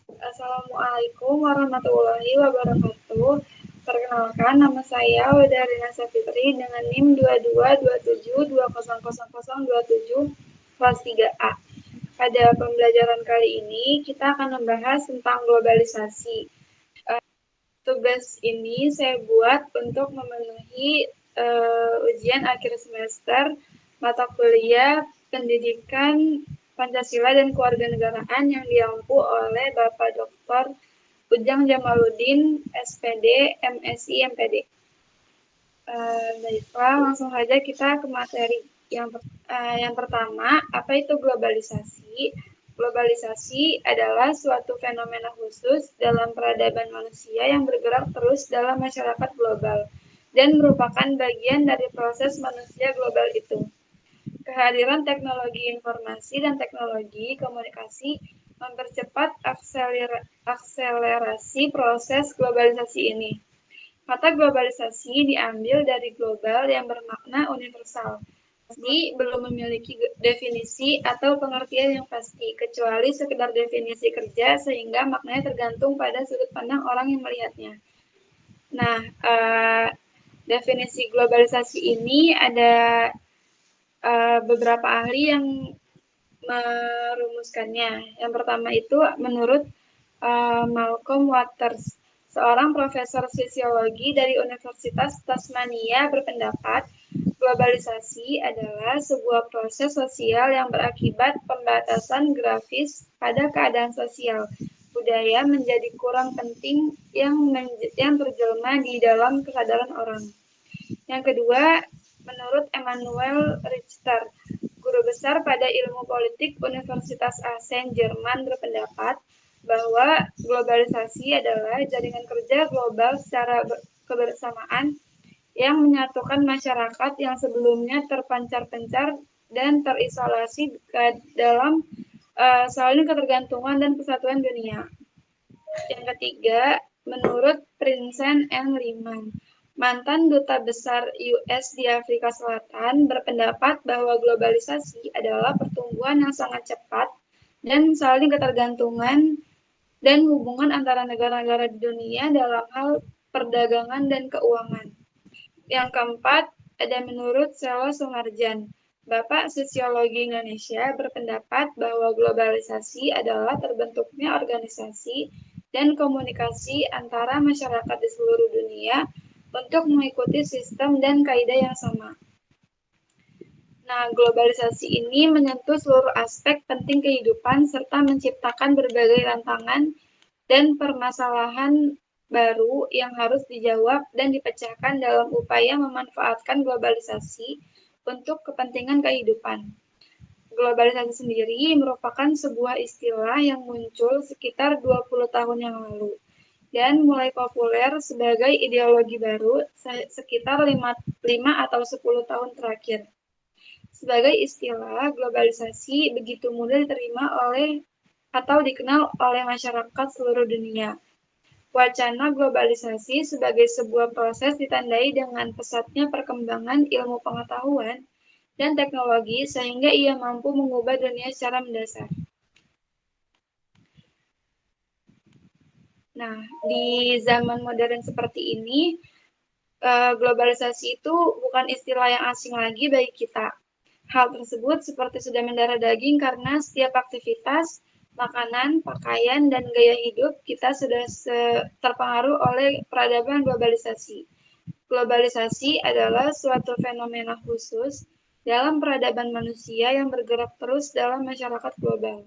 Assalamualaikum warahmatullahi wabarakatuh. Perkenalkan, nama saya Wedarina Sapitri dengan NIM 2227200027 kelas 3A. Pada pembelajaran kali ini, kita akan membahas tentang globalisasi. Tugas ini saya buat untuk memenuhi ujian akhir semester mata kuliah pendidikan Pancasila dan Kewarganegaraan yang diampu oleh Bapak Dr. Ujang Jamaludin, SPD, MSI, MPD. Baiklah, langsung saja kita ke materi yang pertama. Apa itu globalisasi? Globalisasi adalah suatu fenomena khusus dalam peradaban manusia yang bergerak terus dalam masyarakat global dan merupakan bagian dari proses manusia global itu. Kehadiran teknologi informasi dan teknologi komunikasi mempercepat akselerasi proses globalisasi ini. Kata globalisasi diambil dari global yang bermakna universal. Meski belum memiliki definisi atau pengertian yang pasti, kecuali sekedar definisi kerja sehingga maknanya tergantung pada sudut pandang orang yang melihatnya. Nah, definisi globalisasi ini ada beberapa ahli yang merumuskannya. Yang pertama itu menurut Malcolm Waters, seorang profesor sosiologi dari Universitas Tasmania berpendapat globalisasi adalah sebuah proses sosial yang berakibat pembatasan grafis pada keadaan sosial budaya menjadi kurang penting yang terjelma di dalam kesadaran orang. Yang kedua, menurut Emanuel Richter, guru besar pada ilmu politik Universitas Aachen, Jerman, berpendapat bahwa globalisasi adalah jaringan kerja global secara kebersamaan yang menyatukan masyarakat yang sebelumnya terpancar-pencar dan terisolasi ke dalam saling ketergantungan dan persatuan dunia. Yang ketiga, menurut Vincent N. Lehman, mantan duta besar US di Afrika Selatan, berpendapat bahwa globalisasi adalah pertumbuhan yang sangat cepat dan saling ketergantungan dan hubungan antara negara-negara di dunia dalam hal perdagangan dan keuangan. Yang keempat, ada menurut Selo Sumarjan, Bapak Sosiologi Indonesia, berpendapat bahwa globalisasi adalah terbentuknya organisasi dan komunikasi antara masyarakat di seluruh dunia untuk mengikuti sistem dan kaidah yang sama. Nah, globalisasi ini menyentuh seluruh aspek penting kehidupan serta menciptakan berbagai tantangan dan permasalahan baru yang harus dijawab dan dipecahkan dalam upaya memanfaatkan globalisasi untuk kepentingan kehidupan. Globalisasi sendiri merupakan sebuah istilah yang muncul sekitar 20 tahun yang lalu dan mulai populer sebagai ideologi baru sekitar 5 atau 10 tahun terakhir. Sebagai istilah, globalisasi begitu mudah diterima oleh atau dikenal oleh masyarakat seluruh dunia. Wacana globalisasi sebagai sebuah proses ditandai dengan pesatnya perkembangan ilmu pengetahuan dan teknologi sehingga ia mampu mengubah dunia secara mendasar. Nah, di zaman modern seperti ini, globalisasi itu bukan istilah yang asing lagi bagi kita. Hal tersebut seperti sudah mendarah daging karena setiap aktivitas, makanan, pakaian, dan gaya hidup kita sudah terpengaruh oleh peradaban globalisasi. Globalisasi adalah suatu fenomena khusus dalam peradaban manusia yang bergerak terus dalam masyarakat global.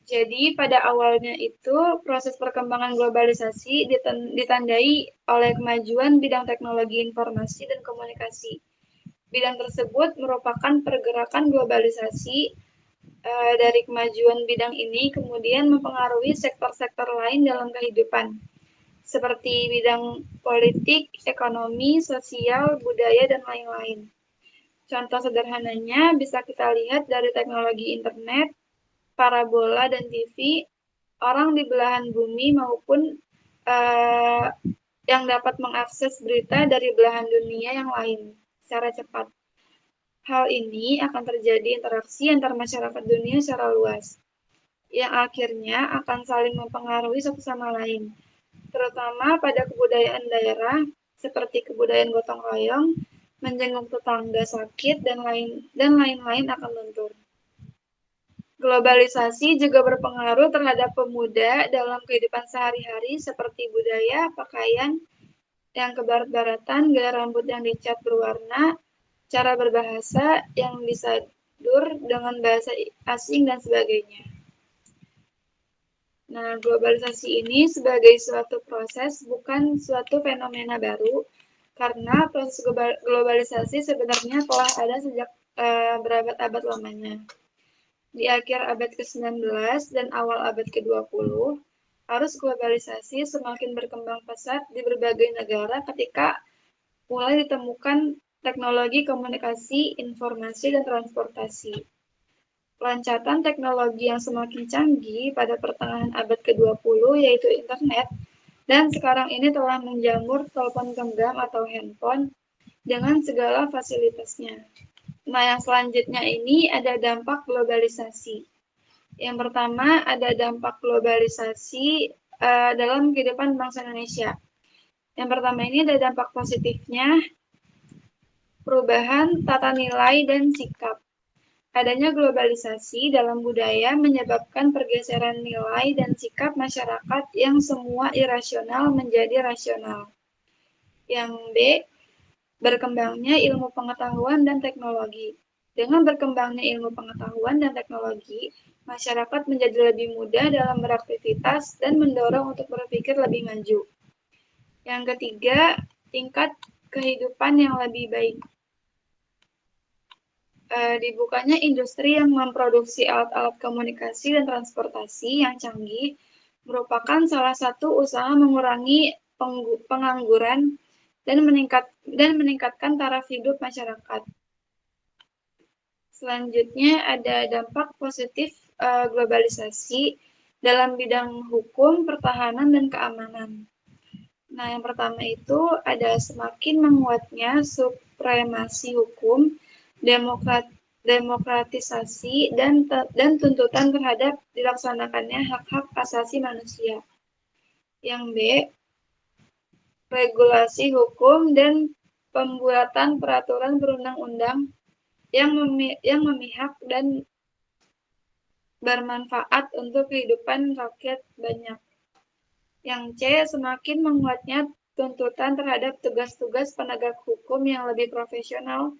Jadi pada awalnya itu proses perkembangan globalisasi ditandai oleh kemajuan bidang teknologi informasi dan komunikasi. Bidang tersebut merupakan pergerakan globalisasi dari kemajuan bidang ini kemudian mempengaruhi sektor-sektor lain dalam kehidupan, seperti bidang politik, ekonomi, sosial, budaya, dan lain-lain. Contoh sederhananya bisa kita lihat dari teknologi internet, parabola, dan TV, orang di belahan bumi maupun yang dapat mengakses berita dari belahan dunia yang lain secara cepat. Hal ini akan terjadi interaksi antar masyarakat dunia secara luas. yang akhirnya akan saling mempengaruhi satu sama lain, terutama pada kebudayaan daerah seperti kebudayaan gotong royong, menjenguk tetangga sakit, dan lain-lain akan luntur. Globalisasi juga berpengaruh terhadap pemuda dalam kehidupan sehari-hari seperti budaya, pakaian yang kebarat-baratan, gaya rambut yang dicat berwarna, cara berbahasa yang disadur dengan bahasa asing, dan sebagainya. Nah, globalisasi ini sebagai suatu proses, bukan suatu fenomena baru, karena proses globalisasi sebenarnya telah ada sejak berabad-abad lamanya. Di akhir abad ke-19 dan awal abad ke-20, arus globalisasi semakin berkembang pesat di berbagai negara ketika mulai ditemukan teknologi komunikasi, informasi, dan transportasi. Loncatan teknologi yang semakin canggih pada pertengahan abad ke-20 yaitu internet, dan sekarang ini telah menjamur telepon genggam atau handphone dengan segala fasilitasnya. Nah, yang selanjutnya ini ada dampak globalisasi. Yang pertama ada dampak globalisasi dalam kehidupan bangsa Indonesia. Yang pertama ini ada dampak positifnya, perubahan tata nilai dan sikap. Adanya globalisasi dalam budaya menyebabkan pergeseran nilai dan sikap masyarakat yang semua irasional menjadi rasional. Yang B, berkembangnya ilmu pengetahuan dan teknologi. Dengan berkembangnya ilmu pengetahuan dan teknologi, masyarakat menjadi lebih mudah dalam beraktivitas dan mendorong untuk berpikir lebih maju. Yang ketiga, tingkat kehidupan yang lebih baik. Dibukanya industri yang memproduksi alat-alat komunikasi dan transportasi yang canggih merupakan salah satu usaha mengurangi pengangguran dan meningkatkan taraf hidup masyarakat. Selanjutnya ada dampak positif globalisasi dalam bidang hukum, pertahanan, dan keamanan. Nah, yang pertama itu ada semakin menguatnya supremasi hukum, demokratisasi, dan tuntutan terhadap dilaksanakannya hak-hak asasi manusia. Yang B, regulasi hukum dan pembuatan peraturan perundang-undang yang memihak dan bermanfaat untuk kehidupan rakyat banyak. Yang C, semakin menguatnya tuntutan terhadap tugas-tugas penegak hukum yang lebih profesional,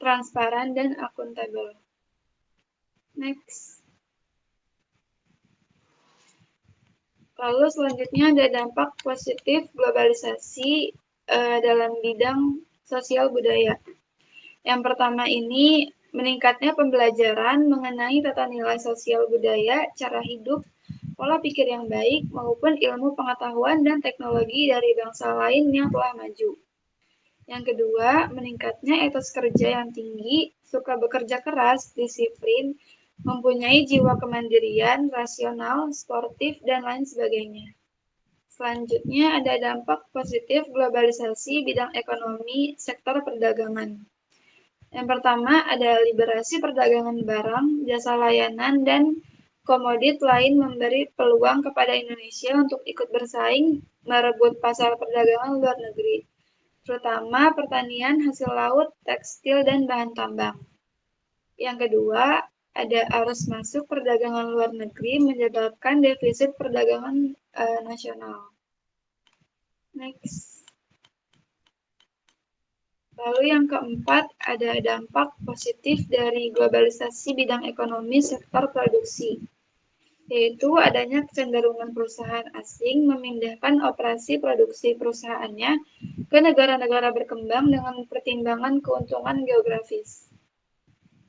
transparan, dan akuntabel. Next. Lalu selanjutnya ada dampak positif globalisasi dalam bidang sosial budaya. Yang pertama ini meningkatnya pembelajaran mengenai tata nilai sosial budaya, cara hidup, pola pikir yang baik, maupun ilmu pengetahuan dan teknologi dari bangsa lain yang telah maju. Yang kedua, meningkatnya etos kerja yang tinggi, suka bekerja keras, disiplin, mempunyai jiwa kemandirian, rasional, sportif, dan lain sebagainya. Selanjutnya ada dampak positif globalisasi bidang ekonomi sektor perdagangan. Yang pertama ada liberasi perdagangan barang, jasa layanan, dan komodit lain memberi peluang kepada Indonesia untuk ikut bersaing merebut pasar perdagangan luar negeri, terutama pertanian, hasil laut, tekstil, dan bahan tambang. Yang kedua, ada arus masuk perdagangan luar negeri menyebabkan defisit perdagangan nasional. Next. Lalu yang keempat, ada dampak positif dari globalisasi bidang ekonomi sektor produksi, yaitu adanya kecenderungan perusahaan asing memindahkan operasi produksi perusahaannya ke negara-negara berkembang dengan pertimbangan keuntungan geografis.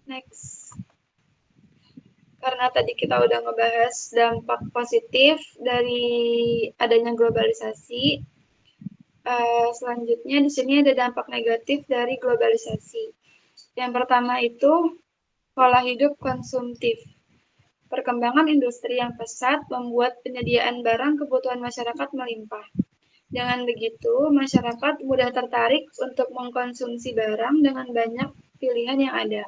Next. Karena tadi kita udah ngebahas dampak positif dari adanya globalisasi, selanjutnya di sini ada dampak negatif dari globalisasi. Yang pertama itu pola hidup konsumtif. Perkembangan industri yang pesat membuat penyediaan barang kebutuhan masyarakat melimpah. Dengan begitu, masyarakat mudah tertarik untuk mengkonsumsi barang dengan banyak pilihan yang ada.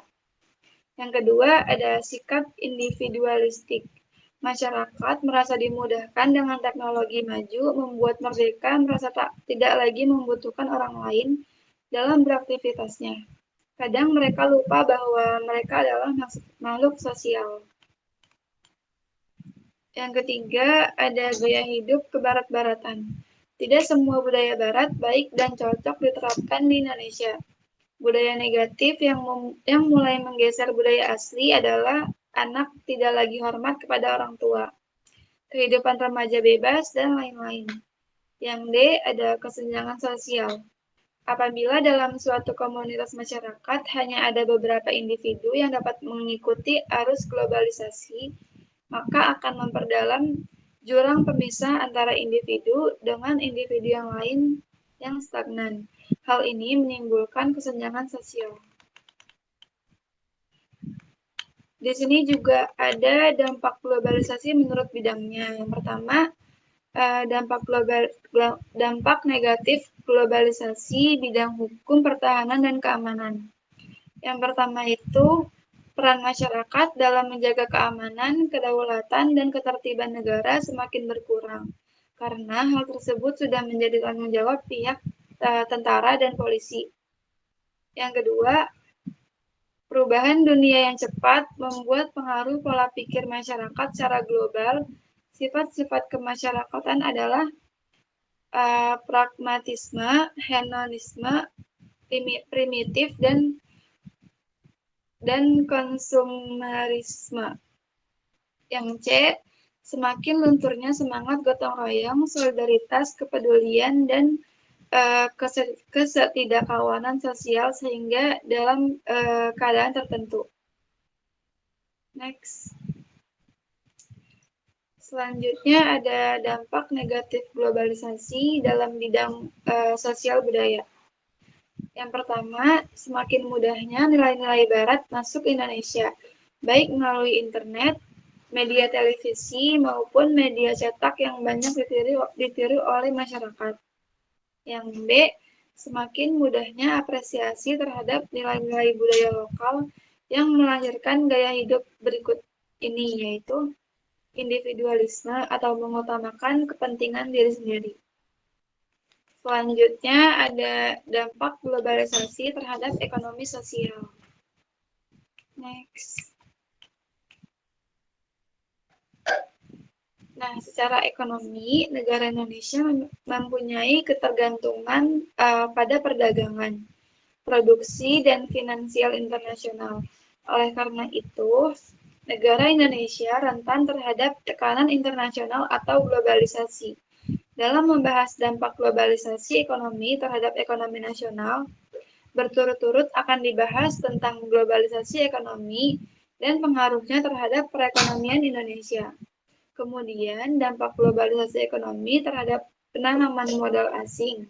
Yang kedua, ada sikap individualistik. Masyarakat merasa dimudahkan dengan teknologi maju, membuat mereka merasa tidak lagi membutuhkan orang lain dalam beraktivitasnya. Kadang mereka lupa bahwa mereka adalah makhluk sosial. Yang ketiga, ada gaya hidup kebarat-baratan. Tidak semua budaya barat baik dan cocok diterapkan di Indonesia. Budaya negatif yang mulai menggeser budaya asli adalah anak tidak lagi hormat kepada orang tua, kehidupan remaja bebas, dan lain-lain. Yang D, ada kesenjangan sosial. Apabila dalam suatu komunitas masyarakat hanya ada beberapa individu yang dapat mengikuti arus globalisasi, maka akan memperdalam jurang pemisah antara individu dengan individu yang lain yang stagnan. Hal ini menimbulkan kesenjangan sosial. Di sini juga ada dampak globalisasi menurut bidangnya. Yang pertama, dampak negatif globalisasi bidang hukum, pertahanan, dan keamanan. Yang pertama itu peran masyarakat dalam menjaga keamanan, kedaulatan, dan ketertiban negara semakin berkurang karena hal tersebut sudah menjadi tanggung jawab pihak tentara dan polisi. Yang kedua, perubahan dunia yang cepat membuat pengaruh pola pikir masyarakat secara global. Sifat-sifat kemasyarakatan adalah pragmatisme, hedonisme, primitif, dan konsumerisme. Yang C, semakin lunturnya semangat gotong royong, solidaritas, kepedulian, dan ketidakkawanan sosial sehingga dalam keadaan tertentu. Next. Selanjutnya ada dampak negatif globalisasi dalam bidang sosial budaya. Yang pertama, semakin mudahnya nilai-nilai barat masuk Indonesia, baik melalui internet, media televisi, maupun media cetak yang banyak ditiru oleh masyarakat. Yang B, semakin mudahnya apresiasi terhadap nilai-nilai budaya lokal yang melahirkan gaya hidup berikut ini, yaitu individualisme atau mengutamakan kepentingan diri sendiri. Selanjutnya ada dampak globalisasi terhadap ekonomi sosial. Next. Nah, secara ekonomi, negara Indonesia mempunyai ketergantungan pada perdagangan, produksi, dan finansial internasional. Oleh karena itu, negara Indonesia rentan terhadap tekanan internasional atau globalisasi. Dalam membahas dampak globalisasi ekonomi terhadap ekonomi nasional, berturut-turut akan dibahas tentang globalisasi ekonomi dan pengaruhnya terhadap perekonomian Indonesia. Kemudian, dampak globalisasi ekonomi terhadap penanaman modal asing.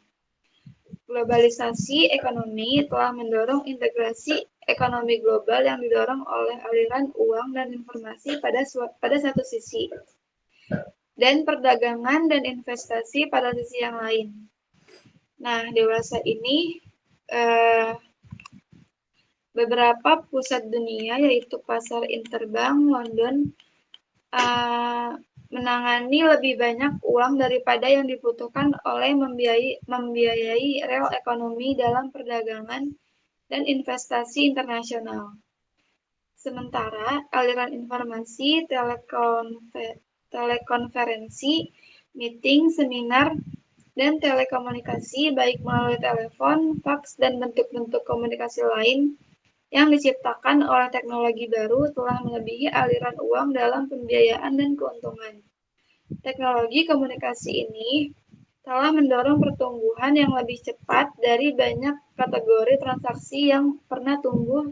Globalisasi ekonomi telah mendorong integrasi ekonomi global yang didorong oleh aliran uang dan informasi pada satu sisi, dan perdagangan dan investasi pada sisi yang lain. Nah, dewasa ini beberapa pusat dunia, yaitu pasar interbank London, menangani lebih banyak uang daripada yang dibutuhkan oleh membiayai rel ekonomi dalam perdagangan dan investasi internasional. Sementara aliran informasi, telekonferensi, meeting, seminar, dan telekomunikasi baik melalui telepon, faks, dan bentuk-bentuk komunikasi lain yang diciptakan oleh teknologi baru telah melebihi aliran uang dalam pembiayaan dan keuntungan. Teknologi komunikasi ini telah mendorong pertumbuhan yang lebih cepat dari banyak kategori transaksi yang pernah tumbuh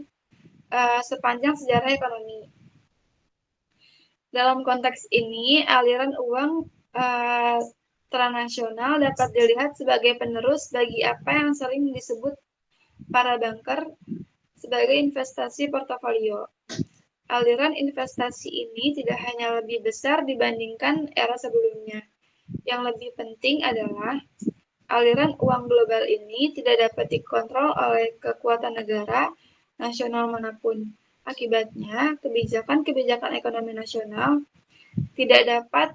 sepanjang sejarah ekonomi. Dalam konteks ini, aliran uang transnasional dapat dilihat sebagai penerus bagi apa yang sering disebut para banker sebagai investasi portofolio. Aliran investasi ini tidak hanya lebih besar dibandingkan era sebelumnya. Yang lebih penting adalah aliran uang global ini tidak dapat dikontrol oleh kekuatan negara nasional manapun. Akibatnya, kebijakan-kebijakan ekonomi nasional tidak dapat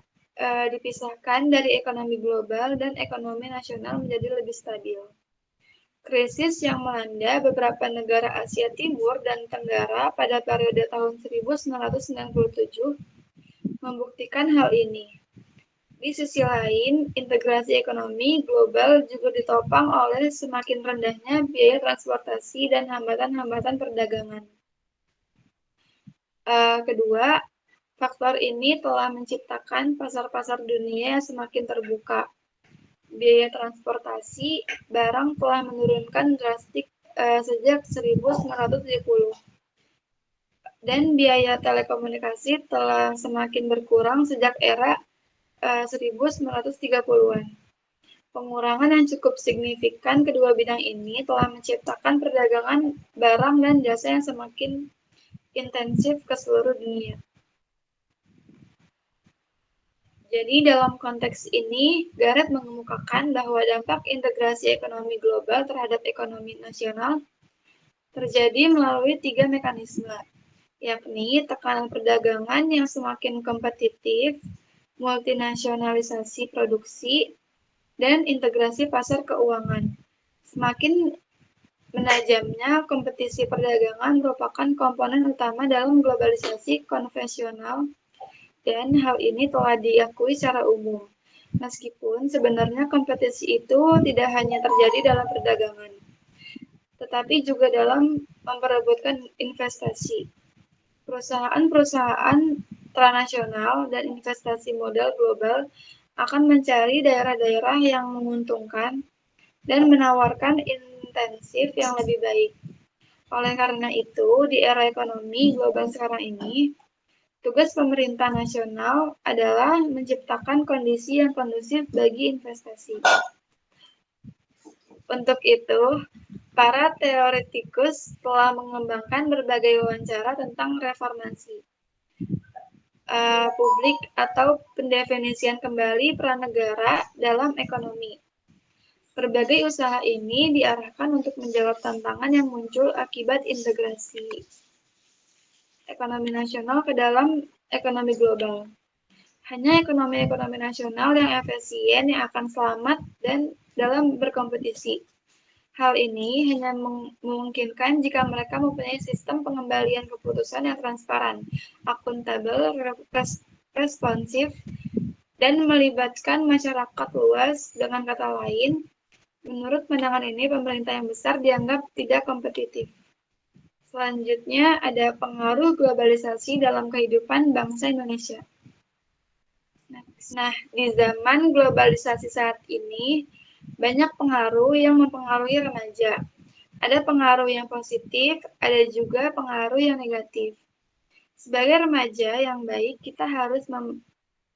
dipisahkan dari ekonomi global dan ekonomi nasional menjadi lebih stabil. Krisis yang melanda beberapa negara Asia Timur dan Tenggara pada periode tahun 1997 membuktikan hal ini. Di sisi lain, integrasi ekonomi global juga ditopang oleh semakin rendahnya biaya transportasi dan hambatan-hambatan perdagangan. Kedua, faktor ini telah menciptakan pasar-pasar dunia yang semakin terbuka. Biaya transportasi barang telah menurunkan drastis sejak 1970. Dan biaya telekomunikasi telah semakin berkurang sejak era 1930-an. Pengurangan yang cukup signifikan kedua bidang ini telah menciptakan perdagangan barang dan jasa yang semakin intensif ke seluruh dunia. Jadi dalam konteks ini, Garrett mengemukakan bahwa dampak integrasi ekonomi global terhadap ekonomi nasional terjadi melalui 3 mekanisme, yakni tekanan perdagangan yang semakin kompetitif, multinasionalisasi produksi, dan integrasi pasar keuangan. Semakin menajamnya kompetisi perdagangan merupakan komponen utama dalam globalisasi konvensional, dan hal ini telah diakui secara umum. Meskipun sebenarnya kompetisi itu tidak hanya terjadi dalam perdagangan, tetapi juga dalam memperebutkan investasi. Perusahaan-perusahaan transnasional dan investasi modal global akan mencari daerah-daerah yang menguntungkan dan menawarkan intensif yang lebih baik. Oleh karena itu, di era ekonomi global sekarang ini, tugas pemerintah nasional adalah menciptakan kondisi yang kondusif bagi investasi. Untuk itu, para teoretikus telah mengembangkan berbagai wawancara tentang reformasi publik atau pendefinisian kembali peran negara dalam ekonomi. Berbagai usaha ini diarahkan untuk menjawab tantangan yang muncul akibat integrasi ekonomi nasional ke dalam ekonomi global. Hanya ekonomi-ekonomi nasional yang efisien yang akan selamat dan dalam berkompetisi. Hal ini hanya memungkinkan jika mereka mempunyai sistem pengembalian keputusan yang transparan, akuntabel, responsif, dan melibatkan masyarakat luas. Dengan kata lain, menurut pandangan ini, pemerintah yang besar dianggap tidak kompetitif. Selanjutnya, ada pengaruh globalisasi dalam kehidupan bangsa Indonesia. Nah, di zaman globalisasi saat ini, banyak pengaruh yang mempengaruhi remaja. Ada pengaruh yang positif, ada juga pengaruh yang negatif. Sebagai remaja yang baik, kita harus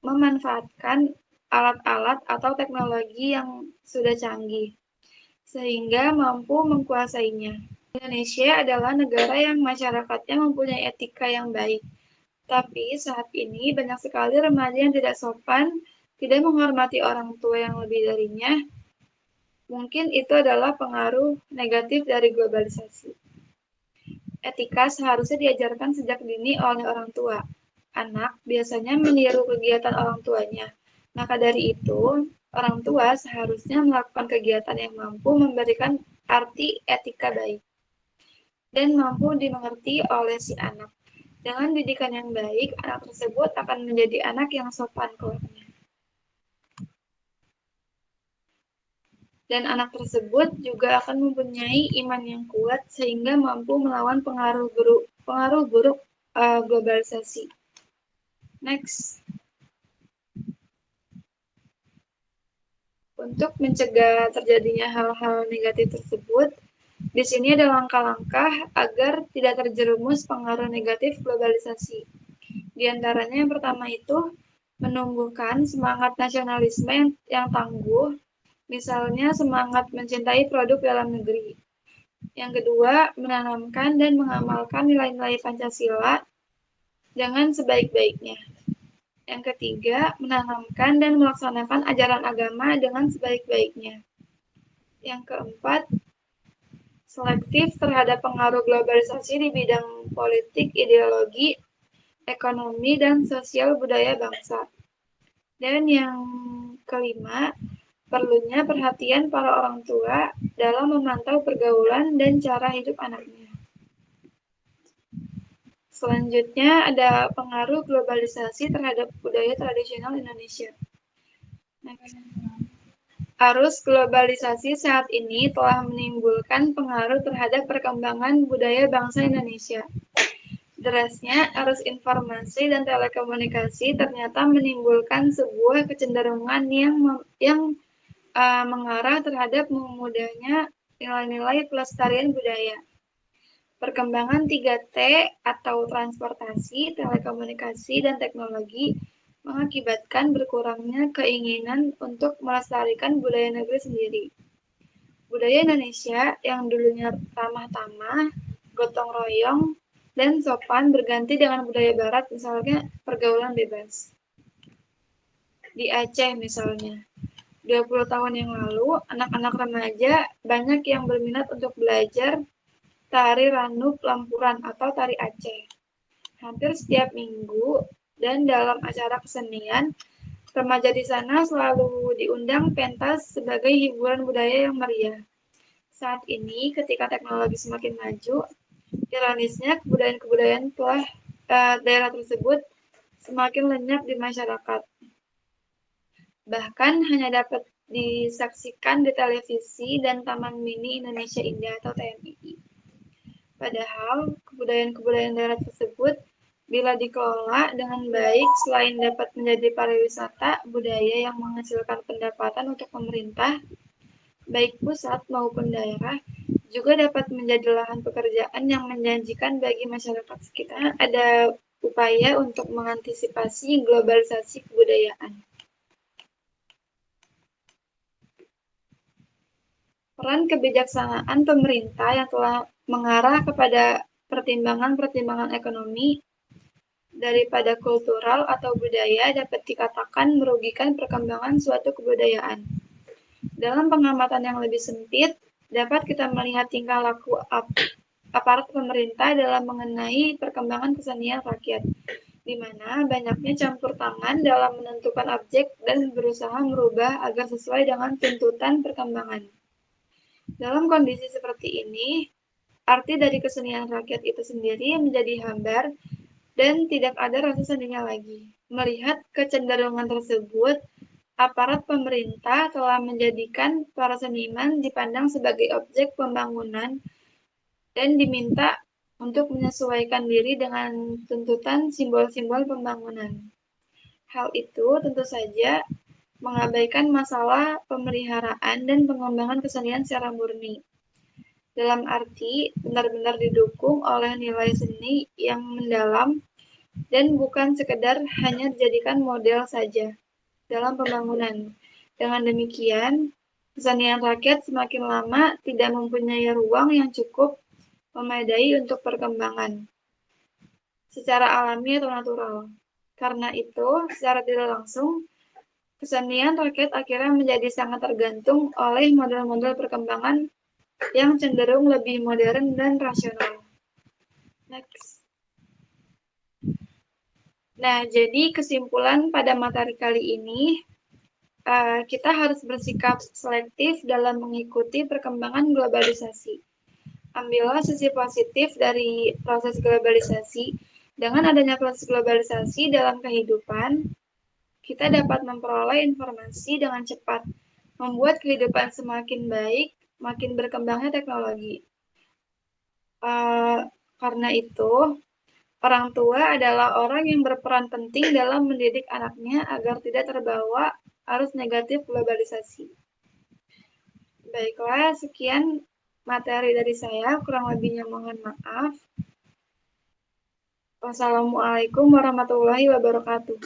memanfaatkan alat-alat atau teknologi yang sudah canggih, sehingga mampu menguasainya. Indonesia adalah negara yang masyarakatnya mempunyai etika yang baik. Tapi saat ini banyak sekali remaja yang tidak sopan, tidak menghormati orang tua yang lebih darinya. Mungkin itu adalah pengaruh negatif dari globalisasi. Etika seharusnya diajarkan sejak dini oleh orang tua. Anak biasanya meniru kegiatan orang tuanya. Maka dari itu, orang tua seharusnya melakukan kegiatan yang mampu memberikan arti etika baik dan mampu dimengerti oleh si anak. Dengan didikan yang baik, anak tersebut akan menjadi anak yang sopan kelaknya. Dan anak tersebut juga akan mempunyai iman yang kuat sehingga mampu melawan pengaruh buruk globalisasi. Next. Untuk mencegah terjadinya hal-hal negatif tersebut, di sini ada langkah-langkah agar tidak terjerumus pengaruh negatif globalisasi. Di antaranya yang pertama itu menumbuhkan semangat nasionalisme yang tangguh, misalnya semangat mencintai produk dalam negeri. Yang kedua, menanamkan dan mengamalkan nilai-nilai Pancasila dengan sebaik-baiknya. Yang ketiga, menanamkan dan melaksanakan ajaran agama dengan sebaik-baiknya. Yang keempat, selektif terhadap pengaruh globalisasi di bidang politik, ideologi, ekonomi, dan sosial budaya bangsa. Dan yang kelima, perlunya perhatian para orang tua dalam memantau pergaulan dan cara hidup anaknya. Selanjutnya ada pengaruh globalisasi terhadap budaya tradisional Indonesia. Next. Arus globalisasi saat ini telah menimbulkan pengaruh terhadap perkembangan budaya bangsa Indonesia. Derasnya arus informasi dan telekomunikasi ternyata menimbulkan sebuah kecenderungan yang mengarah terhadap memudahnya nilai-nilai pelestarian budaya. Perkembangan 3T atau transportasi, telekomunikasi, dan teknologi mengakibatkan berkurangnya keinginan untuk melestarikan budaya negeri sendiri. Budaya Indonesia yang dulunya ramah tamah, gotong royong, dan sopan berganti dengan budaya barat, misalnya pergaulan bebas. Di Aceh misalnya, 20 tahun yang lalu, anak-anak remaja banyak yang berminat untuk belajar tari Ranub Lampuran atau tari Aceh. Hampir setiap minggu dan dalam acara kesenian, remaja di sana selalu diundang pentas sebagai hiburan budaya yang meriah. Saat ini, ketika teknologi semakin maju, ironisnya kebudayaan-kebudayaan daerah tersebut semakin lenyap di masyarakat. Bahkan hanya dapat disaksikan di televisi dan Taman Mini Indonesia Indah atau TMII. Padahal kebudayaan-kebudayaan daerah tersebut bila dikelola dengan baik, selain dapat menjadi pariwisata budaya yang menghasilkan pendapatan untuk pemerintah, baik pusat maupun daerah, juga dapat menjadi lahan pekerjaan yang menjanjikan bagi masyarakat sekitar. Ada upaya untuk mengantisipasi globalisasi kebudayaan. Peran kebijaksanaan pemerintah yang telah mengarah kepada pertimbangan-pertimbangan ekonomi daripada kultural atau budaya dapat dikatakan merugikan perkembangan suatu kebudayaan. Dalam pengamatan yang lebih sempit, dapat kita melihat tingkah laku aparat pemerintah dalam mengenai perkembangan kesenian rakyat, di mana banyaknya campur tangan dalam menentukan objek dan berusaha merubah agar sesuai dengan tuntutan perkembangan. Dalam kondisi seperti ini, arti dari kesenian rakyat itu sendiri menjadi hambar dan tidak ada rasa seninya lagi. Melihat kecenderungan tersebut, aparat pemerintah telah menjadikan para seniman dipandang sebagai objek pembangunan dan diminta untuk menyesuaikan diri dengan tuntutan simbol-simbol pembangunan. Hal itu tentu saja mengabaikan masalah pemeliharaan dan pengembangan kesenian secara murni. Dalam arti benar-benar didukung oleh nilai seni yang mendalam dan bukan sekedar hanya dijadikan model saja dalam pembangunan. Dengan demikian, kesenian rakyat semakin lama tidak mempunyai ruang yang cukup memadai untuk perkembangan secara alami atau natural. Karena itu, secara tidak langsung, kesenian rakyat akhirnya menjadi sangat tergantung oleh model-model perkembangan yang cenderung lebih modern dan rasional. Next. Nah, jadi kesimpulan pada materi kali ini, kita harus bersikap selektif dalam mengikuti perkembangan globalisasi. Ambillah sisi positif dari proses globalisasi. Dengan adanya proses globalisasi dalam kehidupan, kita dapat memperoleh informasi dengan cepat, membuat kehidupan semakin baik, makin berkembangnya teknologi. Karena itu, orang tua adalah orang yang berperan penting dalam mendidik anaknya agar tidak terbawa arus negatif globalisasi. Baiklah, sekian materi dari saya, kurang lebihnya mohon maaf. Wassalamualaikum warahmatullahi wabarakatuh.